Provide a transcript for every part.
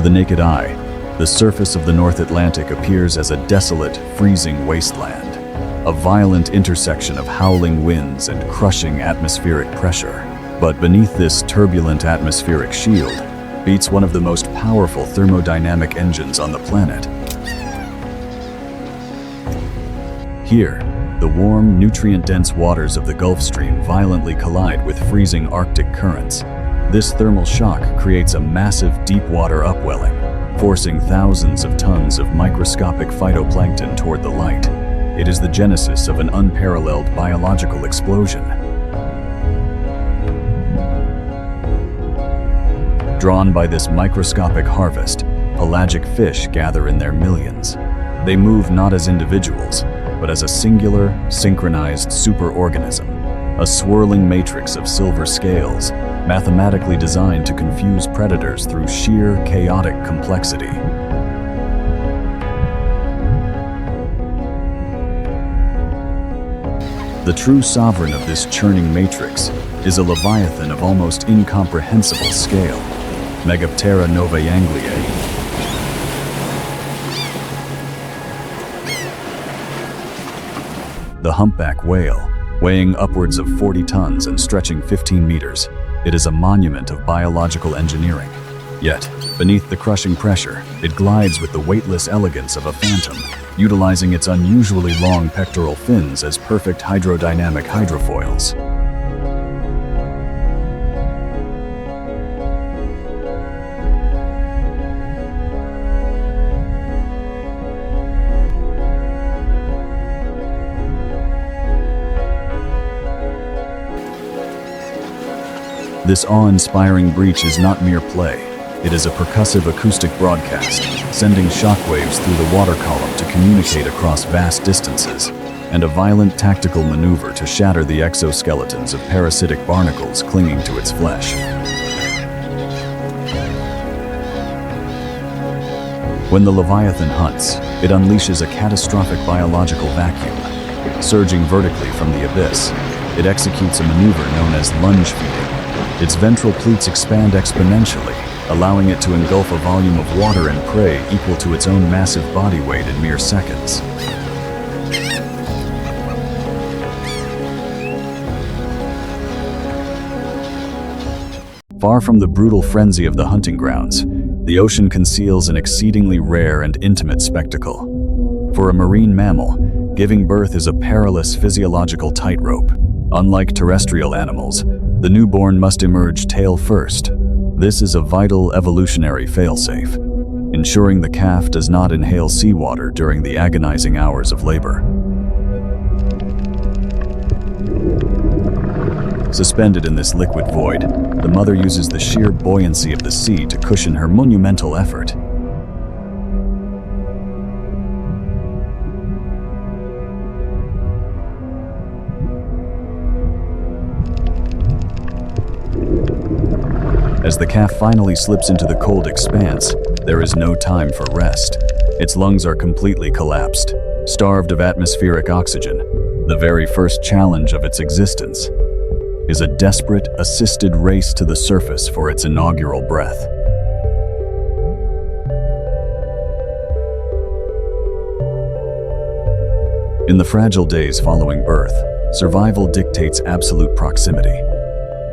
the naked eye, the surface of the North Atlantic appears as a desolate, freezing wasteland, a violent intersection of howling winds and crushing atmospheric pressure. But beneath this turbulent atmospheric shield beats one of the most powerful thermodynamic engines on the planet. Here, the warm, nutrient-dense waters of the Gulf Stream violently collide with freezing Arctic currents. This thermal shock creates a massive deep-water upwelling, forcing thousands of tons of microscopic phytoplankton toward the light. It is the genesis of an unparalleled biological explosion. Drawn by this microscopic harvest, pelagic fish gather in their millions. They move not as individuals, but as a singular, synchronized superorganism, a swirling matrix of silver scales, mathematically designed to confuse predators through sheer, chaotic complexity. The true sovereign of this churning matrix is a leviathan of almost incomprehensible scale, Megaptera novayangliae. The humpback whale, weighing upwards of 40 tons and stretching 15 meters, it is a monument of biological engineering. Yet, beneath the crushing pressure, it glides with the weightless elegance of a phantom, utilizing its unusually long pectoral fins as perfect hydrodynamic hydrofoils. This awe-inspiring breach is not mere play. It is a percussive acoustic broadcast, sending shockwaves through the water column to communicate across vast distances, and a violent tactical maneuver to shatter the exoskeletons of parasitic barnacles clinging to its flesh. When the Leviathan hunts, it unleashes a catastrophic biological vacuum. Surging vertically from the abyss, it executes a maneuver known as lunge feeding. Its ventral pleats expand exponentially, allowing it to engulf a volume of water and prey equal to its own massive body weight in mere seconds. Far from the brutal frenzy of the hunting grounds, the ocean conceals an exceedingly rare and intimate spectacle. For a marine mammal, giving birth is a perilous physiological tightrope. Unlike terrestrial animals, the newborn must emerge tail first. This is a vital evolutionary failsafe, ensuring the calf does not inhale seawater during the agonizing hours of labor. Suspended in this liquid void, the mother uses the sheer buoyancy of the sea to cushion her monumental effort. As the calf finally slips into the cold expanse, there is no time for rest. Its lungs are completely collapsed, starved of atmospheric oxygen. The very first challenge of its existence is a desperate, assisted race to the surface for its inaugural breath. In the fragile days following birth, survival dictates absolute proximity.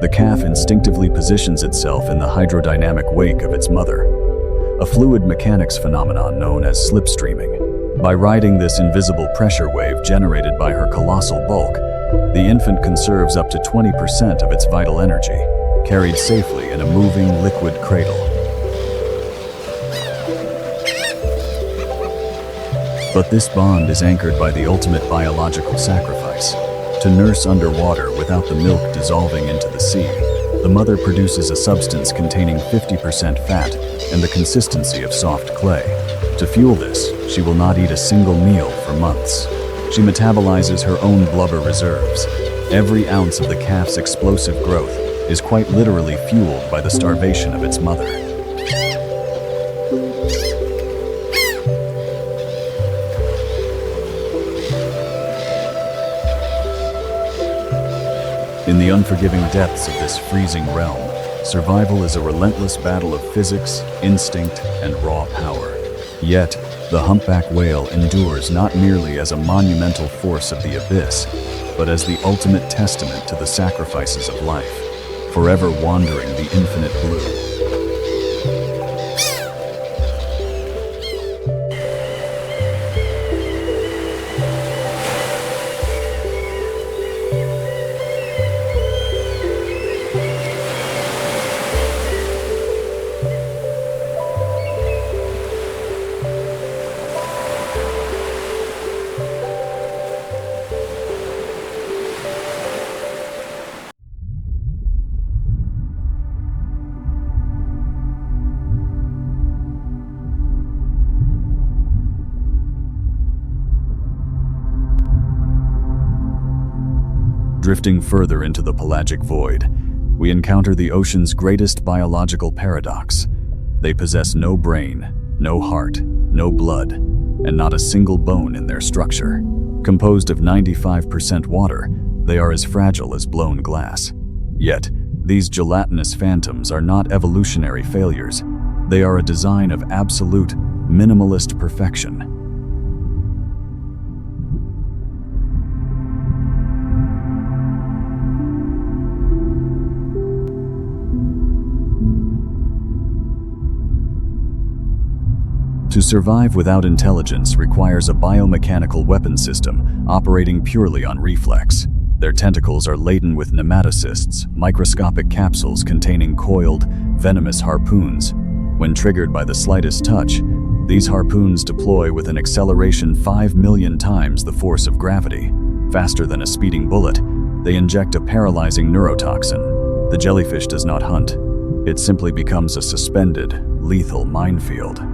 The calf instinctively positions itself in the hydrodynamic wake of its mother, a fluid mechanics phenomenon known as slipstreaming. By riding this invisible pressure wave generated by her colossal bulk, the infant conserves up to 20% of its vital energy, carried safely in a moving liquid cradle. But this bond is anchored by the ultimate biological sacrifice. To nurse underwater without the milk dissolving into the sea, the mother produces a substance containing 50% fat and the consistency of soft clay. To fuel this, she will not eat a single meal for months. She metabolizes her own blubber reserves. Every ounce of the calf's explosive growth is quite literally fueled by the starvation of its mother. In the unforgiving depths of this freezing realm, survival is a relentless battle of physics, instinct, and raw power. Yet, the humpback whale endures not merely as a monumental force of the abyss, but as the ultimate testament to the sacrifices of life, forever wandering the infinite blue. Drifting further into the pelagic void, we encounter the ocean's greatest biological paradox. They possess no brain, no heart, no blood, and not a single bone in their structure. Composed of 95% water, they are as fragile as blown glass. Yet, these gelatinous phantoms are not evolutionary failures. They are a design of absolute, minimalist perfection. To survive without intelligence requires a biomechanical weapon system operating purely on reflex. Their tentacles are laden with nematocysts, microscopic capsules containing coiled, venomous harpoons. When triggered by the slightest touch, these harpoons deploy with an acceleration 5 million times the force of gravity. Faster than a speeding bullet, they inject a paralyzing neurotoxin. The jellyfish does not hunt. It simply becomes a suspended, lethal minefield.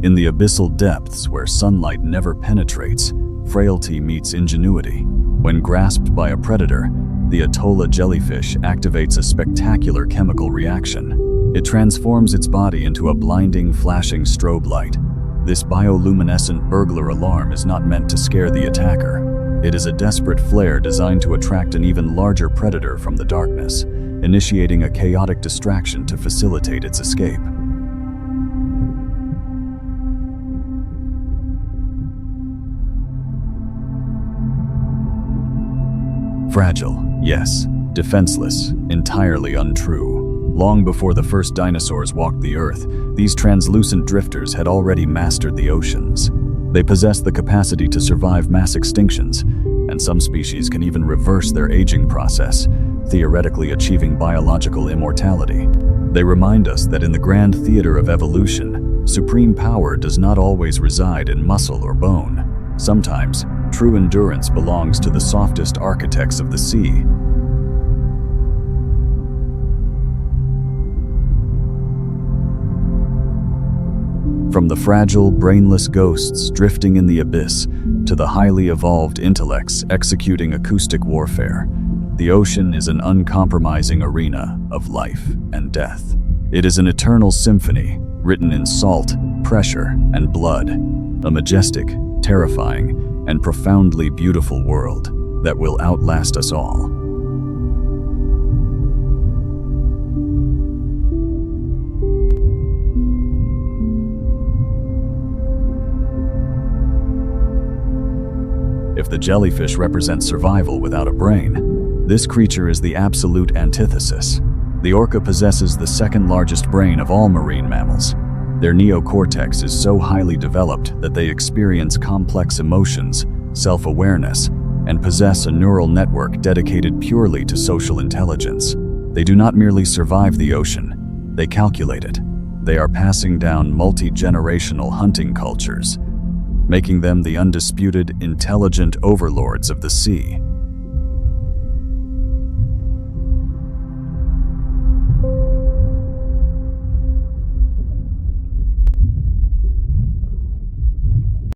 In the abyssal depths where sunlight never penetrates, frailty meets ingenuity. When grasped by a predator, the Atolla jellyfish activates a spectacular chemical reaction. It transforms its body into a blinding, flashing strobe light. This bioluminescent burglar alarm is not meant to scare the attacker. It is a desperate flare designed to attract an even larger predator from the darkness, initiating a chaotic distraction to facilitate its escape. Fragile, yes. Defenseless, entirely untrue. Long before the first dinosaurs walked the earth, these translucent drifters had already mastered the oceans. They possess the capacity to survive mass extinctions, and some species can even reverse their aging process, theoretically achieving biological immortality. They remind us that in the grand theater of evolution, supreme power does not always reside in muscle or bone. Sometimes, true endurance belongs to the softest architects of the sea. From the fragile, brainless ghosts drifting in the abyss to the highly evolved intellects executing acoustic warfare, the ocean is an uncompromising arena of life and death. It is an eternal symphony written in salt, pressure, and blood, a majestic, terrifying, and profoundly beautiful world that will outlast us all. If the jellyfish represents survival without a brain, this creature is the absolute antithesis. The orca possesses the second largest brain of all marine mammals. Their neocortex is so highly developed that they experience complex emotions, self-awareness, and possess a neural network dedicated purely to social intelligence. They do not merely survive the ocean, they calculate it. They are passing down multi-generational hunting cultures, making them the undisputed, intelligent overlords of the sea.